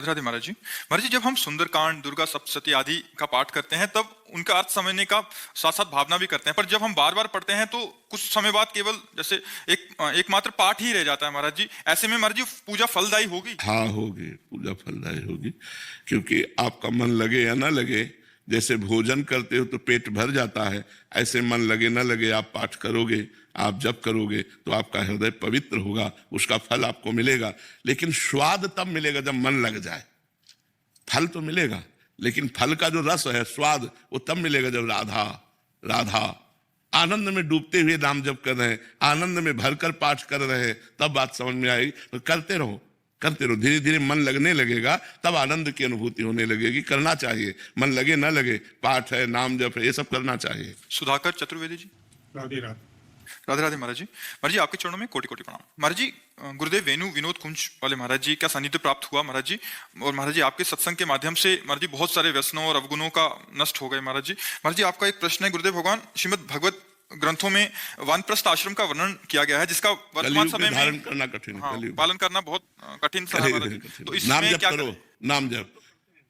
राधे महाराज जी। महाराज जी, जब हम सुंदरकांड, दुर्गा सप्तशती आदि का पाठ करते हैं तब उनका अर्थ समझने का साथ साथ भावना भी करते हैं, पर जब हम बार बार पढ़ते हैं तो कुछ समय बाद केवल जैसे एकमात्र पाठ ही रह जाता है। महाराज जी, ऐसे में महाराज जी पूजा फलदायी होगी? हाँ होगी, पूजा फलदायी होगी, क्योंकि आपका मन लगे या ना लगे, जैसे भोजन करते हो तो पेट भर जाता है, ऐसे मन लगे ना लगे आप पाठ करोगे, आप जप करोगे तो आपका हृदय पवित्र होगा, उसका फल आपको मिलेगा। लेकिन स्वाद तब मिलेगा जब मन लग जाए। फल तो मिलेगा, लेकिन फल का जो रस है, स्वाद, वो तब मिलेगा जब राधा राधा आनंद में डूबते हुए नाम जप कर रहे हैं, आनंद में भरकर पाठ कर रहे हैं, तब बात समझ में आएगी। तो करते रहो, धीरे धीरे मन लगने लगेगा, तब आनंद की अनुभूति होने लगेगी। करना चाहिए, मन लगे ना लगे, पाठ है, नाम जप है, ये सब करना चाहिए। सुधाकर चतुर्वेदी जी। राधे राधे। राधे राधे महाराज जी। महाराज जी, आपके चरणों में कोटि कोटि प्रणाम। महाराज जी, गुरुदेव वेणु विनोद कुंज वाले महाराज जी का सानिध्य प्राप्त हुआ महाराज जी, और महाराज जी आपके सत्संग के माध्यम से महाराज जी बहुत सारे व्यसनों और अवगुणों का नष्ट हो गए। महाराज जी, आपका एक प्रश्न है। गुरुदेव भगवान श्रीमद् भगवत ग्रंथों में वानप्रस्थ आश्रम का वर्णन किया गया है, जिसका वर्तमान समय में धारण करना कठिन है, पालन करना बहुत कठिन सा है महाराज जी। तो नाम इसमें जप क्या करो, नाम जप,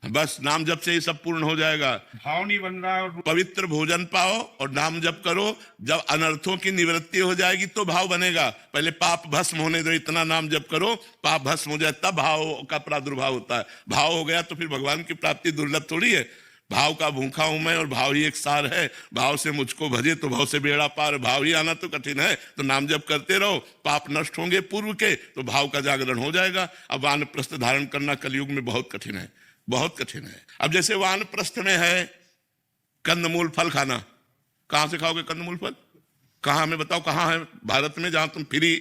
बस नाम जप से ही सब पूर्ण हो जाएगा। भाव नहीं बन रहा है। पवित्र भोजन पाओ और नाम जप करो, जब अनर्थों की निवृत्ति हो जाएगी तो भाव बनेगा। पहले पाप भस्म होने दो, इतना नाम जप करो, पाप भस्म हो जाए तब भाव का प्रादुर्भाव होता है। भाव हो गया तो फिर भगवान की प्राप्ति दुर्लभ थोड़ी है। भाव का भूखा हूं मैं और भाव ही एक सार है। भाव से मुझको भजे तो भाव से बेड़ा पार। भाव ही आना तो कठिन है, तो नाम जप करते रहो, पाप नष्ट होंगे पूर्व के, तो भाव का जागरण हो जाएगा। अब वानप्रस्थ धारण करना कलयुग में बहुत कठिन है, बहुत कठिन है। अब जैसे वानप्रस्थ में है कंदमूल फल खाना, कहां से खाओगे कंदमूल फल? कहां, हमें बताओ कहां है भारत में जहां तुम फ्री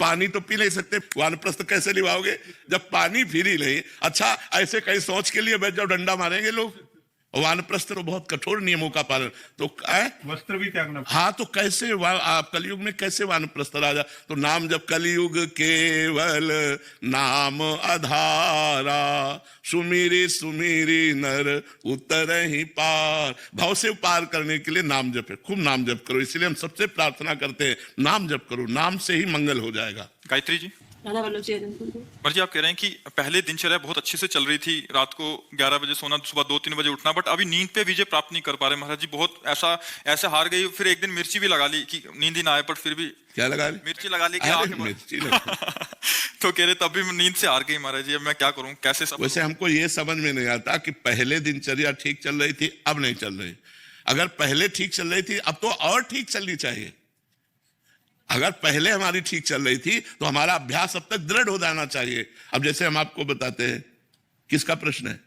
पानी तो पी नहीं सकते? वानप्रस्थ कैसे निभाओगे जब पानी फ्री नहीं? अच्छा, ऐसे कहीं सोच के लिए बैठ जाओ, डंडा मारेंगे लोग। वानप्रस्थ तो बहुत कठोर नियमों का पालन, तो वस्त्र भी त्यागना। हाँ, तो कैसे आप कलयुग में कैसे वानप्रस्थ राजा? तो नाम जब कलयुग केवल नाम आधारा, सुमिरी सुमिरी नर उतर ही पार। भाव से पार करने के लिए नाम जप है, खूब नाम जप करो। इसलिए हम सबसे प्रार्थना करते हैं, नाम जप करो, नाम से ही मंगल हो जाएगा। गायत्री जी। महाराज जी, आप कह रहे हैं कि पहले दिनचर्या बहुत अच्छे से चल रही थी, रात को 11 बजे सोना, सुबह 2-3 बजे उठना, बट अभी नींद पे विजय प्राप्त नहीं कर पा रहे महाराज जी। बहुत ऐसे हार गई। फिर एक दिन मिर्ची भी लगा ली कि नींद ही ना आए, पर फिर भी क्या लगा ली? मिर्ची लगा ली कि मिर्ची तो कह रहे तब भी नींद से हार गई महाराज जी। अब मैं क्या करूं, कैसे सब? वैसे हमको ये समझ में नहीं आता कि पहले दिनचर्या ठीक चल रही थी, अब नहीं चल रही। अगर पहले ठीक चल रही थी, अब तो और ठीक चलनी चाहिए। अगर पहले हमारी ठीक चल रही थी तो हमारा अभ्यास अब तक दृढ़ हो जाना चाहिए। अब जैसे हम आपको बताते हैं, किसका प्रश्न है?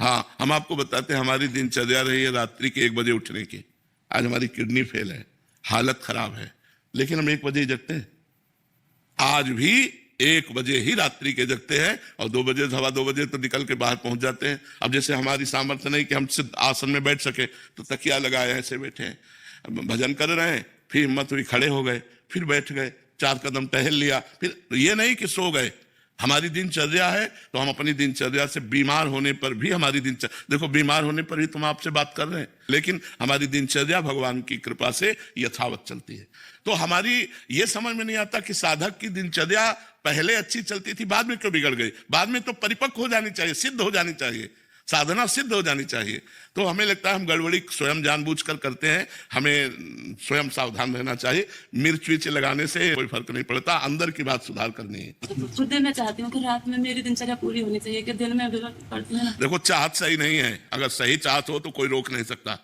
हाँ, हम आपको बताते हैं हमारी दिनचर्या रही है रात्रि के 1 बजे उठने की। आज हमारी किडनी फेल है, हालत खराब है, लेकिन हम 1 बजे ही जगते हैं। आज भी 1 बजे ही रात्रि के जगते हैं और 2 बजे, सवा 2 बजे तो निकल के बाहर पहुंच जाते हैं। अब जैसे हमारी सामर्थ्य नहीं कि हम सिद्ध आसन में बैठ सके, तो तकिया लगाए ऐसे बैठे हैं, भजन कर रहे हैं, फिर हिम्मत हुई, खड़े हो गए, फिर बैठ गए, 4 कदम टहल लिया, फिर ये नहीं कि सो गए। हमारी दिनचर्या है, तो हम अपनी दिनचर्या से, बीमार होने पर भी हमारी दिनचर्या, देखो बीमार होने पर ही तुम आपसे बात कर रहे हैं, लेकिन हमारी दिनचर्या भगवान की कृपा से यथावत चलती है। तो हमारी ये समझ में नहीं आता कि साधक की दिनचर्या पहले अच्छी चलती थी, बाद में क्यों बिगड़ गई? बाद में तो परिपक्व हो जानी चाहिए, सिद्ध हो जानी चाहिए, साधना सिद्ध हो जानी चाहिए। तो हमें लगता है हम गड़बड़ी स्वयं जानबूझकर करते हैं, हमें स्वयं सावधान रहना चाहिए। मिर्च विर्च लगाने से कोई फर्क नहीं पड़ता, अंदर की बात सुधार करनी है। खुद मैं चाहती हूँ कि रात में मेरी दिनचर्या पूरी होनी चाहिए, कि दिन में पड़ती है ना। देखो, चाहत सही नहीं है, अगर सही चाहत हो तो कोई रोक नहीं सकता।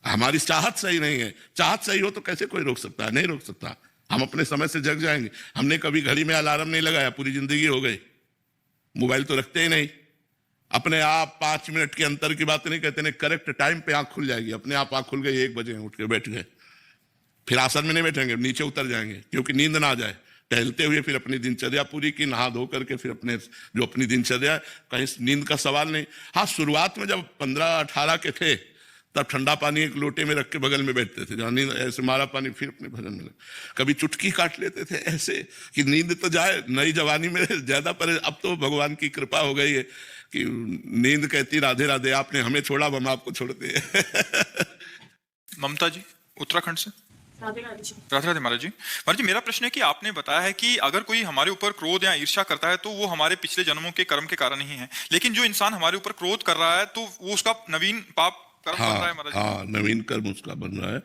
हमारी चाहत सही नहीं है, चाहत सही हो तो कैसे कोई रोक सकता है? नहीं रोक सकता। हम अपने समय से जग जाएंगे। हमने कभी घड़ी में अलार्म नहीं लगाया, पूरी जिंदगी हो गई। मोबाइल तो रखते ही नहीं, अपने आप 5 मिनट के अंतर की बात नहीं कहते, नहीं, करेक्ट टाइम पे आंख खुल जाएगी, अपने आप आंख खुल गई, 1 बजे उठ के बैठ गए। फिर आसन में नहीं बैठेंगे, नीचे उतर जाएंगे, क्योंकि नींद ना आ जाए। टहलते हुए फिर अपनी दिनचर्या पूरी की, नहा धो करके फिर अपने जो अपनी दिनचर्या, कहीं नींद का सवाल नहीं। हाँ, शुरुआत में जब 15-18 के थे, तब ठंडा पानी एक लोटे में रख के बगल में बैठते थे, जहाँ नींद ऐसे मारा पानी, फिर अपने भजन में कभी चुटकी काट लेते थे ऐसे कि नींद तो जाए। नई जवानी में ज्यादा, पर अब तो भगवान की कृपा हो गई है कि नींद कहती राधे राधे, आपने हमें छोड़ा, हम आपको छोड़ते हैं। ममता जी, उत्तराखंड से। राधे राधे जी। राधे राधे महाराज जी। महाराज जी, मेरा प्रश्न है कि आपने बताया है कि अगर कोई हमारे ऊपर क्रोध या ईर्ष्या करता है तो वो हमारे पिछले जन्मों के कर्म के कारण ही है, लेकिन जो इंसान हमारे ऊपर क्रोध कर रहा है तो वो उसका नवीन पाप कर्म बन रहा है महाराज जी। हाँ, नवीन कर्म उसका बन रहा है,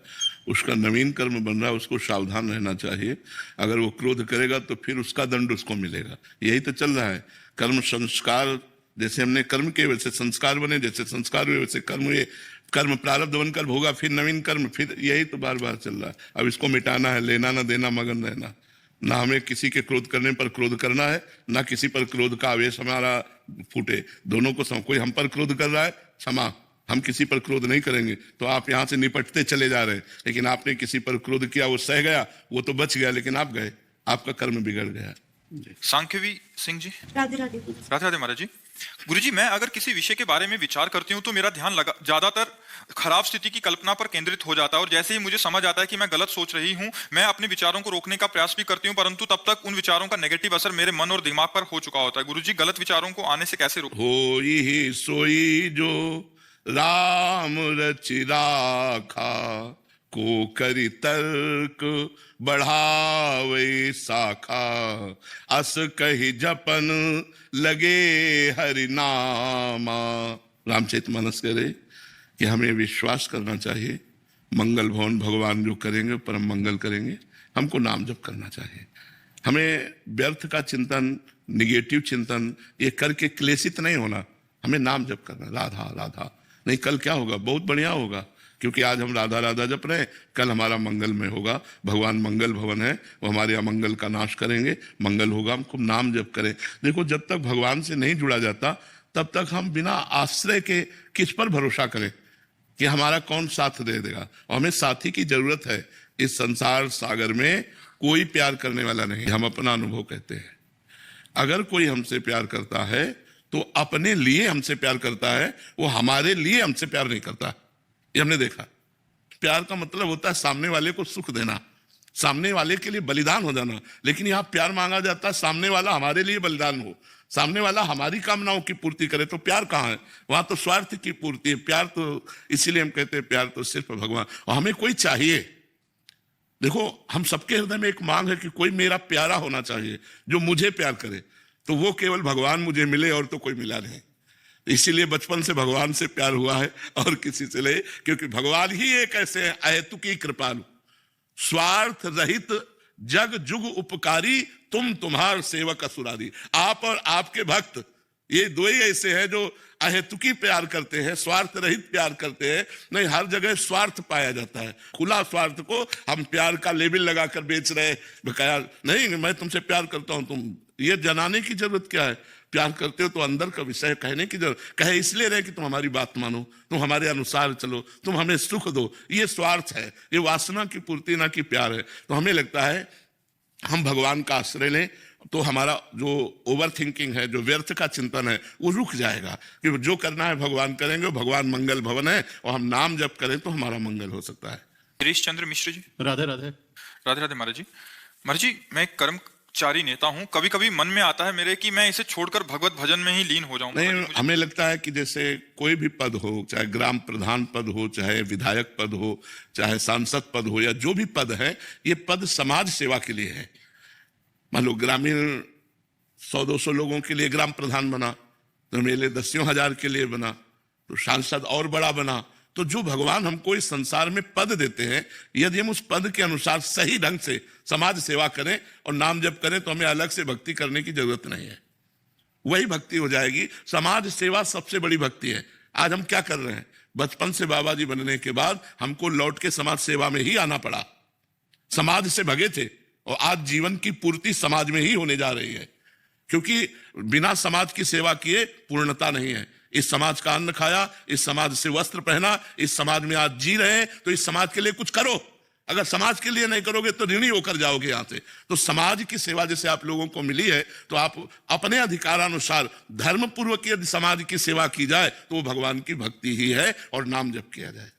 उसका नवीन कर्म बन रहा है, उसको सावधान रहना चाहिए। अगर वो क्रोध करेगा तो फिर उसका दंड उसको मिलेगा। यही तो चल रहा है। कर्म संस्कार, जैसे हमने कर्म किए वैसे संस्कार बने, जैसे संस्कार हुए वैसे कर्म हुए, कर्म प्रारब्ध बनकर होगा, फिर नवीन कर्म, फिर यही तो बार बार चल रहा है। अब इसको मिटाना है, लेना ना देना, मगन रहना। ना हमें किसी के क्रोध करने पर क्रोध करना है, ना किसी पर क्रोध का आवेश हमारा फूटे। दोनों को कोई हम पर क्रोध कर रहा है, क्षमा, हम किसी पर क्रोध नहीं करेंगे। तो आप यहां से निपटते चले जा रहे हैं, लेकिन आपने किसी पर क्रोध किया, वो सह गया, वो तो बच गया, लेकिन आप गए, आपका कर्म बिगड़ गया। सांख्यवी सिंह जी। राधे राधे। राधे राधे महाराज जी। गुरुजी, मैं अगर किसी विषय के बारे में विचार करती हूँ तो मेरा ध्यान ज्यादातर खराब स्थिति की कल्पना पर केंद्रित हो जाता है, और जैसे ही मुझे समझ आता है कि मैं गलत सोच रही हूँ, मैं अपने विचारों को रोकने का प्रयास भी करती हूँ, परंतु तब तक उन विचारों का नेगेटिव असर मेरे मन और दिमाग पर हो चुका होता है। गुरुजी, गलत विचारों को आने से कैसे रोक? होई ही सोई जो राम रचि राखा, को करी तर्क बढ़ावे शाखा, अस कही जपन लगे हरि नामा। रामचरितमानस कह रहे कि हमें विश्वास करना चाहिए, मंगल भवन भगवान जो करेंगे परम मंगल करेंगे, हमको नाम जप करना चाहिए। हमें व्यर्थ का चिंतन, निगेटिव चिंतन ये करके क्लेशित नहीं होना, हमें नाम जप करना, राधा राधा। नहीं, कल क्या होगा? बहुत बढ़िया होगा, क्योंकि आज हम राधा राधा जप रहे हैं, कल हमारा मंगल में होगा। भगवान मंगल भवन है, वो हमारे अमंगल का नाश करेंगे, मंगल होगा। हम खूब नाम जप करें। देखो, जब तक भगवान से नहीं जुड़ा जाता तब तक हम बिना आश्रय के किस पर भरोसा करें कि हमारा कौन साथ दे देगा? और हमें साथी की जरूरत है। इस संसार सागर में कोई प्यार करने वाला नहीं। हम अपना अनुभव कहते हैं, अगर कोई हमसे प्यार करता है तो अपने लिए हमसे प्यार करता है, वो हमारे लिए हमसे प्यार नहीं करता। ये हमने देखा। प्यार का मतलब होता है सामने वाले को सुख देना, सामने वाले के लिए बलिदान हो जाना। लेकिन यहाँ प्यार मांगा जाता है सामने वाला हमारे लिए बलिदान हो, सामने वाला हमारी कामनाओं की पूर्ति करे। तो प्यार कहाँ है? वहां तो स्वार्थ की पूर्ति है। प्यार तो इसीलिए हम कहते हैं प्यार तो सिर्फ भगवान, और हमें कोई चाहिए। देखो, हम सबके हृदय में एक मांग है कि कोई मेरा प्यारा होना चाहिए जो मुझे प्यार करे। तो वो केवल भगवान मुझे मिले, और तो कोई मिला नहीं। इसीलिए बचपन से भगवान से प्यार हुआ है, और किसी से नहीं, क्योंकि भगवान ही एक ऐसे हैं अहेतुकी कृपालु, स्वार्थ रहित, जग जुग उपकारी, तुम तुम्हार सेवक असुरारी। आप और आपके भक्त, ये दो ही ऐसे हैं जो अहेतुकी प्यार करते हैं, स्वार्थ रहित प्यार करते हैं। नहीं, हर जगह स्वार्थ पाया जाता है। खुला स्वार्थ को हम प्यार का लेबल लगाकर बेच रहे, बकाया नहीं, मैं तुमसे प्यार करता हूं, तुम ये जनाने की जरूरत क्या है? प्यार करते हो तो अंदर का विषय कहने की जरूरत, कहे इसलिए रहे कि तुम हमारी बात मानो, तुम हमारे अनुसार चलो, तुम हमें सुख दो। ये स्वार्थ है, ये वासना की पूर्ति ना कि प्यार है। तो हमें लगता है हम भगवान का आश्रय लें तो हमारा जो ओवर थिंकिंग है, जो व्यर्थ का चिंतन है, वो रुक जाएगा। कि जो करना है भगवान करेंगे, भगवान मंगल भवन है, और हम नाम जप करें तो हमारा मंगल हो सकता है। गिरीश चंद्र मिश्र जी। राधे राधे। राधे राधे महाराज जी। महाराज जी, मैं कर्मचारी नेता हूँ, कभी कभी मन में आता है मेरे कि मैं इसे छोड़कर भगवत भजन में ही लीन हो जाऊं। नहीं, हमें लगता है कि जैसे कोई भी पद हो, चाहे ग्राम प्रधान पद हो, चाहे विधायक पद हो, चाहे सांसद पद हो, या जो भी पद है, ये पद समाज सेवा के लिए है। मान लो ग्रामीण 100-200 लोगों के लिए ग्राम प्रधान बना, तो मेले 10,000 के लिए बना, तो सांसद और बड़ा बना। तो जो भगवान हमको इस संसार में पद देते हैं, यदि हम उस पद के अनुसार सही ढंग से समाज सेवा करें और नाम जप करें तो हमें अलग से भक्ति करने की जरूरत नहीं है। वही भक्ति हो जाएगी। समाज सेवा सबसे बड़ी भक्ति है। आज हम क्या कर रहे हैं? बचपन से बाबा जी बनने के बाद हमको लौट के समाज सेवा में ही आना पड़ा। समाज से भगे थे, और आज जीवन की पूर्ति समाज में ही होने जा रही है, क्योंकि बिना समाज की सेवा किए पूर्णता नहीं है। इस समाज का अन्न खाया, इस समाज से वस्त्र पहना, इस समाज में आज जी रहे हैं, तो इस समाज के लिए कुछ करो। अगर समाज के लिए नहीं करोगे तो ऋणी होकर जाओगे यहां से। तो समाज की सेवा जैसे आप लोगों को मिली है, तो आप अपने अधिकारानुसार धर्म पूर्वक यदि समाज की सेवा की जाए तो वो भगवान की भक्ति ही है, और नाम जप किया जाए।